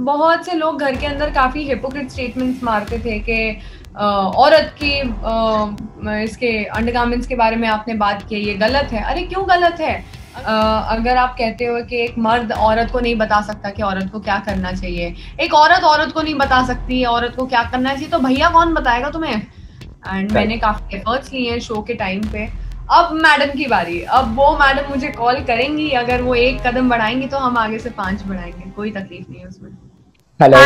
बहुत से लोग घर के अंदर काफी हिपोक्रेट स्टेटमेंट्स मारते थे कि औरत की इसके अंडरगारमेंट्स के बारे में आपने बात की, ये गलत है। अरे क्यों गलत है? अगर आप कहते हो कि एक मर्द औरत को नहीं बता सकता कि औरत को क्या करना चाहिए, एक औरत औरत को नहीं बता सकती औरत को क्या करना चाहिए, तो भैया कौन बताएगा तुम्हें? एंड मैंने काफी एफर्ट्स लिए हैं शो के टाइम पे। अब मैडम की बारी, अब वो मैडम मुझे कॉल करेंगी, अगर वो एक कदम बढ़ाएंगी तो हम आगे से 5 बढ़ाएंगे, कोई तकलीफ नहीं है उसमें। Hello,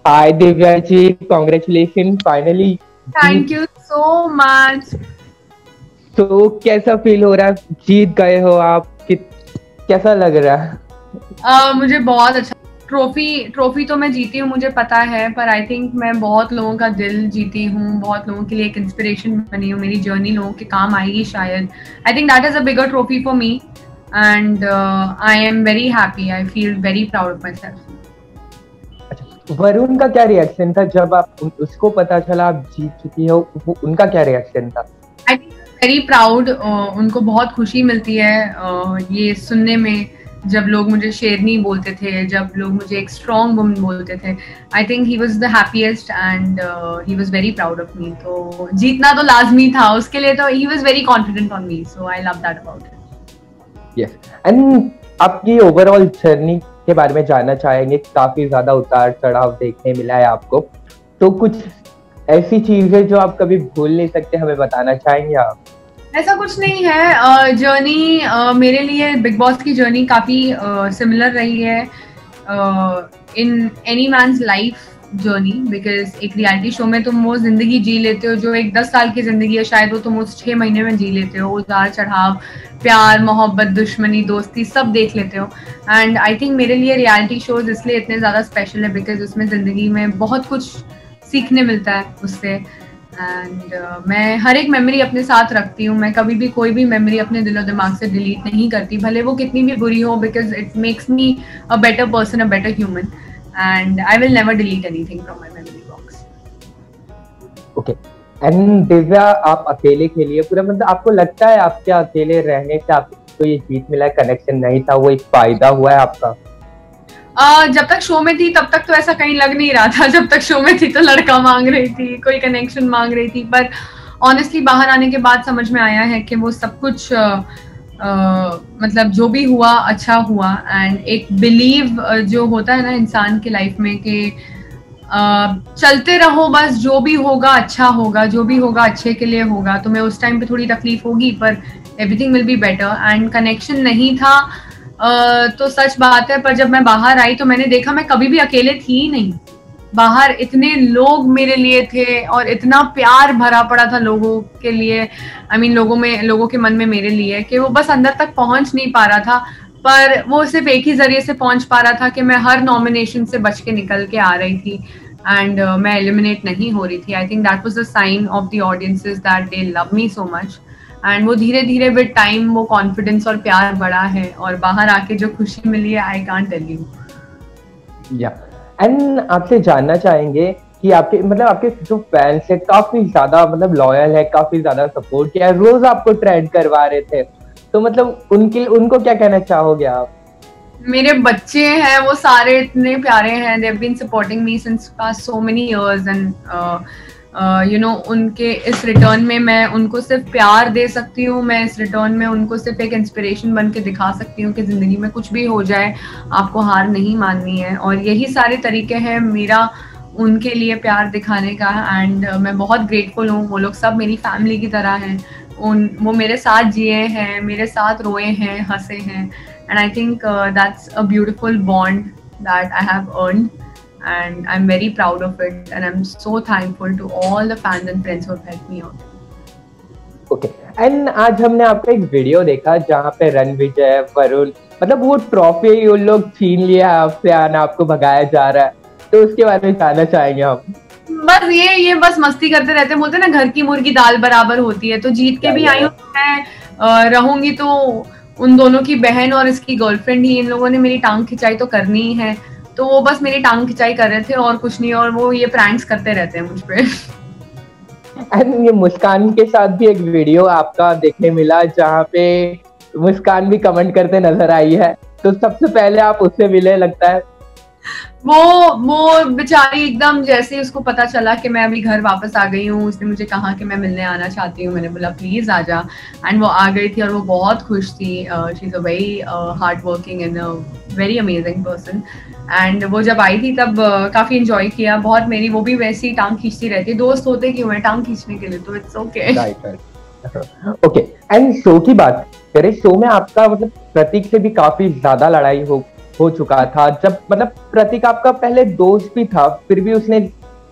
hi Divya ji, congratulation finally. Thank you so much. तो कैसा फील हो रहा है, जीत गए हो आप, कैसा लग रहा है? मुझे बहुत अच्छा। ट्रॉफी तो मैं जीती हूँ, मुझे पता है, पर आई थिंक मैं बहुत लोगों का दिल जीती हूँ, बहुत लोगों के लिए एक इंस्पिरेशन बनी हूँ। मेरी जर्नी लोगों के काम आएगी शायद। आई think that is a bigger trophy for me and I am very happy, I feel very proud of my self. Varun का क्या रिएक्शन था जब आप उसको पता चला आप जीत चुकी हो? उनका क्या रिएक्शन था? I think very proud. उनको बहुत खुशी मिलती है ये सुनने में, जब लोग मुझे शेरनी बोलते थे, जब लोग मुझे एक स्ट्रॉन्ग वुमन बोलते थे। I think he was the happiest and he was very proud of me. तो जीतना तो लाजमी था उसके लिए, तो he was very confident on me, so I love that about him. Yes, and आपकी ओवरऑल जर्नी के बारे में जानना चाहेंगे। काफी ज्यादा उतार चढ़ाव देखने मिला है आपको, तो कुछ ऐसी चीजें जो आप कभी भूल नहीं सकते, हमें बताना चाहेंगे आप? ऐसा कुछ नहीं है। जर्नी मेरे लिए बिग बॉस की जर्नी काफी सिमिलर रही है in any man's life journey, because एक रियलिटी शो में तुम वो जिंदगी जी लेते हो जो एक 10 साल की जिंदगी है शायद, वो तुम उस 6 महीने में जी लेते हो। उतार चढ़ाव, प्यार, मोहब्बत, दुश्मनी, दोस्ती सब देख लेते हो। एंड आई थिंक मेरे लिए रियलिटी शोज इसलिए इतने ज्यादा स्पेशल है बिकॉज उसमें जिंदगी में बहुत कुछ सीखने मिलता है उससे। एंड मैं हर एक मेमोरी अपने साथ रखती हूँ। मैं कभी भी कोई भी मेमोरी अपने दिलो दिमाग से डिलीट नहीं करती, भले वो कितनी भी बुरी हो, because it makes me a better person, a better human, and I will never delete anything from my memory box. Okay, and Divya, आप अकेले खेलिए पूरा, मतलब आपको लगता है आपके अकेले रहने से आपको ये जीत मिला है? कनेक्शन नहीं था, वो एक फायदा हुआ है आपका? जब तक शो में थी तब तक तो ऐसा कहीं लग नहीं रहा था। जब तक शो में थी तो लड़का मांग रही थी, कोई कनेक्शन मांग रही थी, पर ऑनेस्टली बाहर आने के बाद समझ में आया है कि वो सब कुछ मतलब जो भी हुआ अच्छा हुआ। एंड एक बिलीव जो होता है ना इंसान की लाइफ में कि चलते रहो बस, जो भी होगा अच्छा होगा, जो भी होगा अच्छे के लिए होगा। तो मैं उस टाइम पे थोड़ी तकलीफ होगी, पर everything will be better. And connection नहीं था तो सच बात है, पर जब मैं बाहर आई तो मैंने देखा मैं कभी भी अकेले थी ही नहीं। बाहर इतने लोग मेरे लिए थे और इतना प्यार भरा पड़ा था लोगों के लिए, आई मीन लोगों के मन में मेरे लिए, कि वो बस अंदर तक पहुंच नहीं पा रहा था। पर वो सिर्फ एक ही जरिए से पहुंच पा रहा था कि मैं हर नॉमिनेशन से बच के निकल के आ रही थी एंड मैं एलिमिनेट नहीं हो रही थी। I think that was the sign of the audiences that they love me so much. And वो धीरे धीरे विद टाइम वो कॉन्फिडेंस और प्यार बढ़ा है, और बाहर आके जो खुशी मिली है आई कांट टेल यू। या एंड आपसे जानना चाहेंगे कि आपके जो फैंस है काफी ज्यादा मतलब लॉयल है, काफी ज्यादा सपोर्ट किया है, रोज आपको ट्रेंड करवा रहे थे, तो मतलब उनको क्या कहना चाहोगे आप? मेरे बच्चे हैं वो सारे इतने प्यारे हैं, they have been supporting me since past so many years and you know उनके इस रिटर्न में मैं उनको सिर्फ प्यार दे सकती हूँ। मैं इस रिटर्न में उनको सिर्फ एक इंस्पिरेशन बन के दिखा सकती हूँ कि जिंदगी में कुछ भी हो जाए आपको हार नहीं माननी है, और यही सारे तरीके हैं मेरा उनके लिए प्यार दिखाने का। एंड मैं बहुत ग्रेटफुल हूँ, वो लोग सब मेरी फैमिली की तरह हैं। वो मेरे साथ जिए हैं, मेरे साथ रोए हैं, हंसे हैं, and I think that's a beautiful bond that I have earned and I'm very proud of it and I'm so thankful to all the fans and friends who have helped me out. Okay, and आज हमने आपका एक video देखा जहाँ पे रणविजय, वरुण, मतलब वो trophy उन लोग छीन लिया आपसे, आना आपको भगाया जा रहा है, तो उसके बारे में जानना चाहेंगे हम। बस ये बस मस्ती करते रहते हैं, बोलते हैं ना घर की मुर्गी दाल बराबर होती है, तो जीत के भी आई हूँ मैं, रहूंगी तो उन दोनों की बहन और इसकी गर्लफ्रेंड ही, इन लोगों ने मेरी टांग खिंचाई तो करनी ही है, तो वो बस मेरी टांग खिंचाई कर रहे थे और कुछ नहीं, और वो ये प्रैंक्स करते रहते हैं मुझ पे। एंड ये मुस्कान के साथ भी एक वीडियो आपका देखने मिला जहाँ पे मुस्कान भी कमेंट करते नजर आई है, तो सबसे पहले आप उससे मिले लगता है? वो बेचारी एकदम जैसे उसको पता चला कि मैं अभी घर वापस आ गई हूँ, उसने मुझे कहा कि मैं मिलने आना चाहती हूँ। मैंने बोला प्लीज आ जा, एंड वो आ गई थी और वो बहुत खुश थी। She is a very hard working and very amazing person. And वो जब आई थी तब काफी इंजॉय किया बहुत। मेरी वो भी वैसी ही टांग खींचती रहती है, दोस्त होते क्यों है टांग खींचने के लिए, तो it's okay. Okay, and show की बात करें, शो में आपका मतलब प्रतीक से भी काफी ज्यादा लड़ाई हो चुका था। जब मतलब प्रतीक आपका पहले दोस्त भी था, फिर भी उसने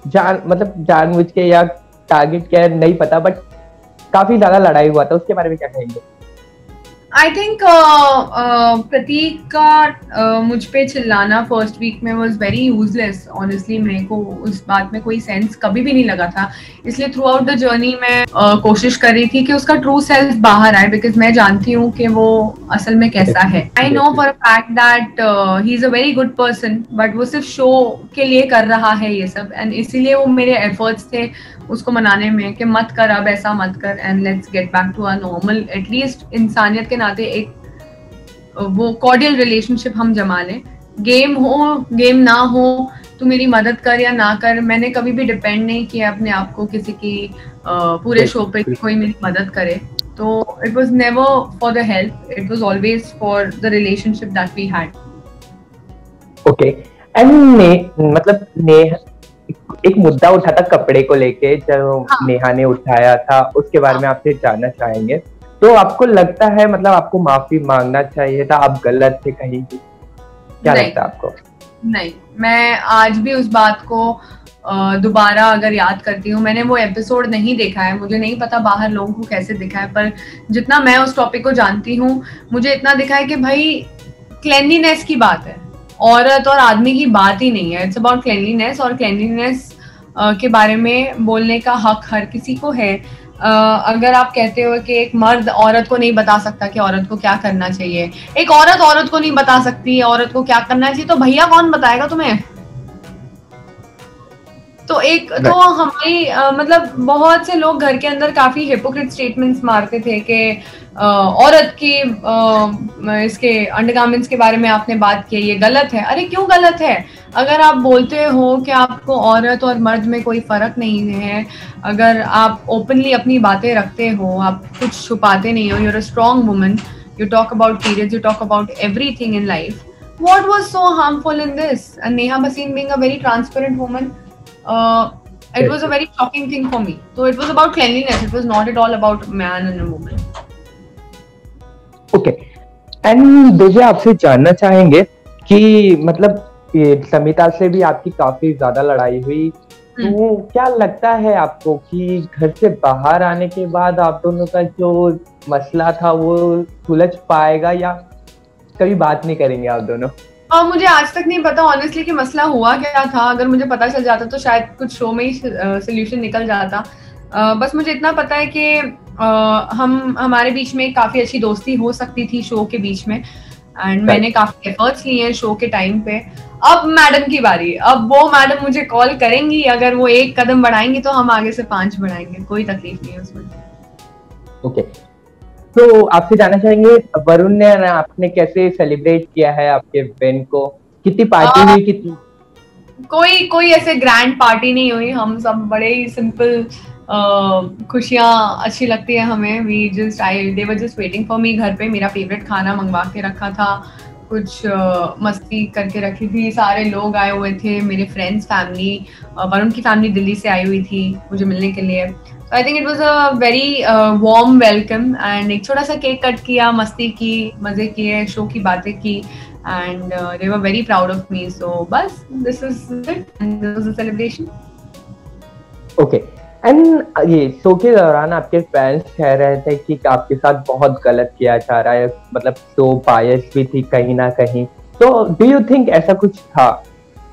जानबूझ के या टारगेट किया नहीं पता, बट काफी ज्यादा लड़ाई हुआ था, उसके बारे में क्या कहेंगे? आई थिंक प्रतीक का मुझ पे चिल्लाना फर्स्ट वीक में वॉज वेरी यूजलेस। ऑनेस्टली मेरे को उस बात में कोई सेंस कभी भी नहीं लगा था, इसलिए थ्रू आउट द जर्नी मैं कोशिश कर रही थी कि उसका ट्रू सेल्फ बाहर आए, बिकॉज मैं जानती हूँ कि वो असल में कैसा है। I know for a fact that he is a very good person, but वो सिर्फ शो के लिए कर रहा है ये सब, एंड इसीलिए वो मेरे एफर्ट्स थे उसको मनाने में कि मत कर, अब ऐसा मत कर, and let's get back to our normal, at least इंसानियत के नाते एक वो कॉर्डियल रिलेशनशिप हम जमा लें। गेम हो गेम ना हो, तू मेरी मदद कर या ना कर, मैंने कभी भी डिपेंड नहीं किया अपने आप को किसी की पूरे शो पे कोई मेरी मदद करे। तो it was never for the help, it was always for the relationship that we had. Okay, and मतलब नेहा एक मुद्दा उठा था कपड़े को लेके, जो नेहा ने उठाया था, उसके बारे में आपसे जानना चाहेंगे। तो आपको लगता है मतलब आपको माफी मांगना चाहिए था, आप गलत थे कहीं भी, क्या लगता है आपको? नहीं, मैं आज भी उस बात को दोबारा अगर याद करती हूँ, मैंने वो एपिसोड नहीं देखा है, मुझे नहीं पता बाहर लोगों को कैसे दिखा है, पर जितना मैं उस टॉपिक को जानती हूँ मुझे इतना दिखा है कि भाई क्लेanलीनेस की बात है, औरत और आदमी की बात ही नहीं है। इट्स अबाउट क्लेanलीनेस, और क्लेanलीनेस के बारे में बोलने का हक हर किसी को है। अगर आप कहते हो कि एक मर्द औरत को नहीं बता सकता कि औरत को क्या करना चाहिए, एक औरत औरत को नहीं बता सकती औरत को क्या करना चाहिए, तो भैया कौन बताएगा तुम्हें? तो एक तो हमारी मतलब बहुत से लोग घर के अंदर काफी हिपोक्रेट स्टेटमेंट्स मारते थे कि औरत की इसके अंडरगारमेंट्स के बारे में आपने बात की, ये गलत है। अरे क्यों गलत है? अगर आप बोलते हो कि आपको औरत और मर्द में कोई फर्क नहीं है, अगर आप ओपनली अपनी बातें रखते हो, आप कुछ छुपाते नहीं हो, you're a strong woman, you talk about periods, you talk about everything in life, what was so harmful in this? And Neha Bhasin being a very transparent woman, it was a very shocking thing for me. So it was about cleanliness, it was not at all about man and a woman. Okay, and मुझे आपसे जानना चाहेंगे कि मतलब ये समिता से भी आपकी काफी ज्यादा लड़ाई हुई, तो क्या लगता है आपको कि घर से बाहर आने के बाद आप दोनों का जो मसला था वो सुलझ पाएगा, या कभी बात नहीं करेंगे आप दोनों? मुझे आज तक नहीं पता ऑनेस्टली कि मसला हुआ क्या था। अगर मुझे पता चल जाता तो शायद कुछ शो में ही सोल्यूशन निकल जाता। बस मुझे इतना पता है कि हमारे बीच में काफी अच्छी दोस्ती हो सकती थी शो के बीच में, एंड मैंने काफी एफर्ट्स लिए हैं शो के टाइम पे। अब मैडम की बारी, अब वो मैडम मुझे कॉल करेंगी, अगर वो एक कदम बढ़ाएंगी तो हम आगे से 5 बढ़ाएंगे, कोई तकलीफ नहीं है उसमें। ओके, तो आपसे जानना चाहेंगे वरुण ने आपने कैसे सेलिब्रेट किया है आपके विन को, कितनी पार्टी हुई, कितनी? कोई ऐसे ग्रैंड पार्टी नहीं हुई, हम सब बड़े ही सिंपल, खुशियाँ अच्छी लगती है हमें। They were just waiting for me घर पे, मेरा फेवरेट खाना मंगवा के रखा था, कुछ मस्ती करके रखी थी, सारे लोग आए हुए थे, मेरे फ्रेंड्स, फैमिली, वरुण की फैमिली दिल्ली से आई हुई थी मुझे मिलने के लिए। So I think it was a very warm welcome, and एक छोटा सा केक कट किया, मस्ती की, मजे किए, शो की बातें की, and they were very proud of me. So बस this is it, and this was a celebration. Okay, and ये शो के दौरान आपके फैंस कह रहे थे कि आपके साथ बहुत गलत किया जा रहा है, मतलब शो बायस भी थी कहीं ना कहीं, तो डू यू थिंक ऐसा कुछ था?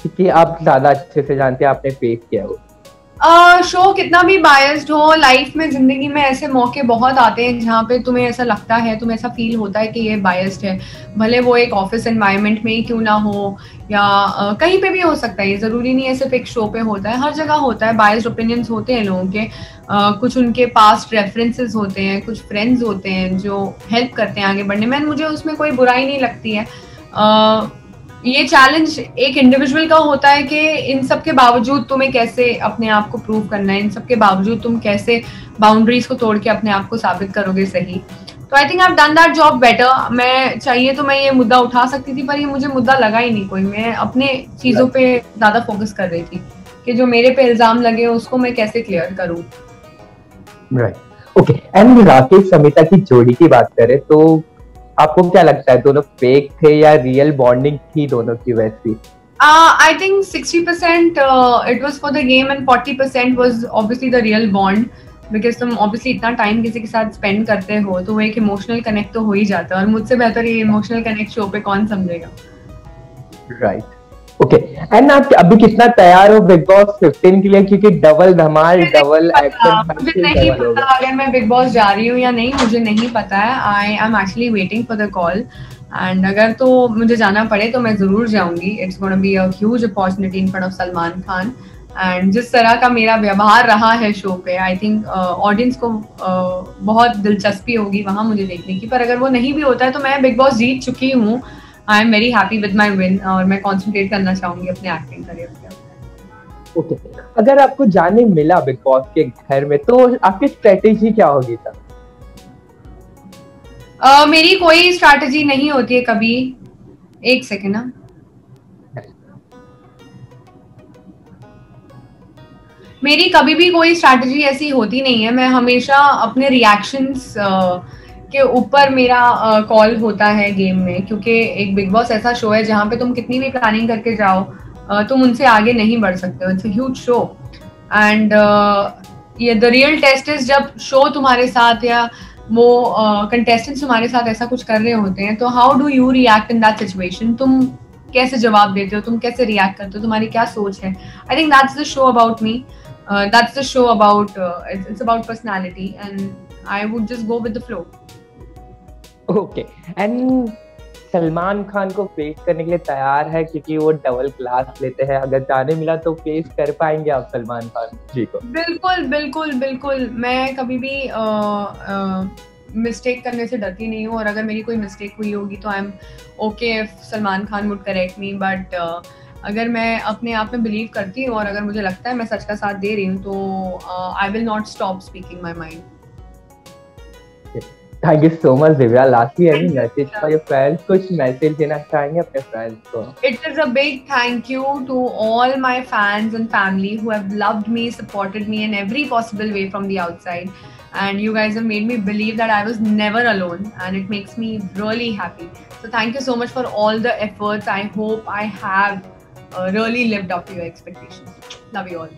क्योंकि आप ज्यादा अच्छे से जानते हैं, आपने फेस किया वो। शो कितना भी बायस्ड हो, लाइफ में, जिंदगी में ऐसे मौके बहुत आते हैं जहाँ पे तुम्हें ऐसा लगता है, तुम्हें ऐसा फील होता है कि ये बायस्ड है, भले वो एक ऑफिस एनवायरनमेंट में ही क्यों ना हो, या कहीं पे भी हो सकता है, ये जरूरी नहीं है सिर्फ एक शो पे होता है, हर जगह होता है। बायस्ड ओपिनियंस होते हैं लोगों के, कुछ उनके पास्ट रेफरेंसेस होते हैं, कुछ फ्रेंड्स होते हैं जो हेल्प करते हैं आगे बढ़ने में, मुझे उसमें कोई बुराई नहीं लगती है। ये चैलेंज एक इंडिविजुअल का होता है कि इन सब के बावजूद तुम्हें कैसे अपने आप को प्रूव करना है, इन सब के बावजूद तुम कैसे बाउंड्रीज को तोड़ के अपने आप को साबित करोगे सही। तो I think I have done that job better. मैं चाहिए तो मैं ये मुद्दा उठा सकती थी, पर ये मुझे मुद्दा लगा ही नहीं कोई। मैं अपने चीजों पे ज्यादा फोकस कर रही थी कि जो मेरे पे इल्जाम लगे उसको मैं कैसे क्लियर करूं। Right, okay. And Rakesh Samita की जोड़ी की बात करें तो आपको क्या लगता है, दोनों फेक थे या रियल बॉन्डिंग थी दोनों की वैसी? I think 60% it was for the game and 40% was obviously the real bond, because तुम obviously इतना टाइम किसी के साथ स्पेंड करते हो तो वो एक इमोशनल कनेक्ट तो हो ही जाता है, और मुझसे बेहतर ये इमोशनल कनेक्ट शो पे कौन समझेगा। Right, okay. एंड आप अभी कितना तैयार हो बिग बॉस 15 के लिए, क्योंकि डबल धमाल डबल एक्शन? मुझे नहीं पता अगर मैं बिग बॉस जा रही हूँ या नहीं, मुझे नहीं पता है। I am actually waiting for the call, and अगर तो मुझे जाना पड़े तो मैं जरूर जाऊंगी। It's gonna be a huge opportunity in front of Salman Khan. And जिस तरह का मेरा व्यवहार रहा है शो पे, आई थिंक ऑडियंस को बहुत दिलचस्पी होगी वहां मुझे देखने की। पर अगर वो नहीं भी होता है तो मैं बिग बॉस जीत चुकी हूँ। I am very happy with my win, और मैं कॉन्सेंट्रेट करना चाहूंगी अपने एक्टिंग करियर पे। ओके, अगर आपको जाने मिला बिग बॉस के घर में तो आपकी स्ट्रेटेजी क्या होगी तब? मेरी कोई स्ट्रैटेजी नहीं होती है कभी। एक सेकेंड ना, मेरी कभी भी कोई स्ट्रैटेजी ऐसी होती नहीं है। मैं हमेशा अपने रिएक्शंस के ऊपर मेरा कॉल होता है गेम में, क्योंकि एक बिग बॉस ऐसा शो है जहाँ पे तुम कितनी भी प्लानिंग करके जाओ तुम उनसे आगे नहीं बढ़ सकते हो। It's a huge show, and ये द रियल टेस्ट इज जब शो तुम्हारे साथ या वो कंटेस्टेंट्स तुम्हारे साथ ऐसा कुछ कर रहे होते हैं, तो how do you react in that situation? तुम कैसे जवाब देते हो, तुम कैसे रिएक्ट करते हो, तुम्हारी क्या सोच है? I think that's the show about me, that's the show about it's about personality, and I would just go with the flow. Okay, and Salman Khan को फेस करने के लिए तैयार है, क्योंकि वो डबल क्लास लेते हैं। अगर जाने मिला तो फेस कर पाएंगे आप सलमान खान जी को? बिल्कुल बिल्कुल बिल्कुल, मैं कभी भी मिस्टेक करने से डरती नहीं हूँ, और अगर मेरी कोई मिस्टेक हुई होगी तो I am okay if Salman Khan would correct me. But अगर मैं अपने आप में बिलीव करती हूँ और अगर मुझे लगता है मैं सच का साथ दे रही हूँ तो I will not stop speaking my mind. Thank you so much Divya. Lastly any message for your fans? कुछ मैसेज देना चाहेंगे अपने फैंस को? It is a big thank you to all my fans and family who have loved me, supported me in every possible way from the outside, and you guys have made me believe that I was never alone, and it makes me really happy. So thank you so much for all the efforts. I hope I have really lived up to your expectations. Love you all.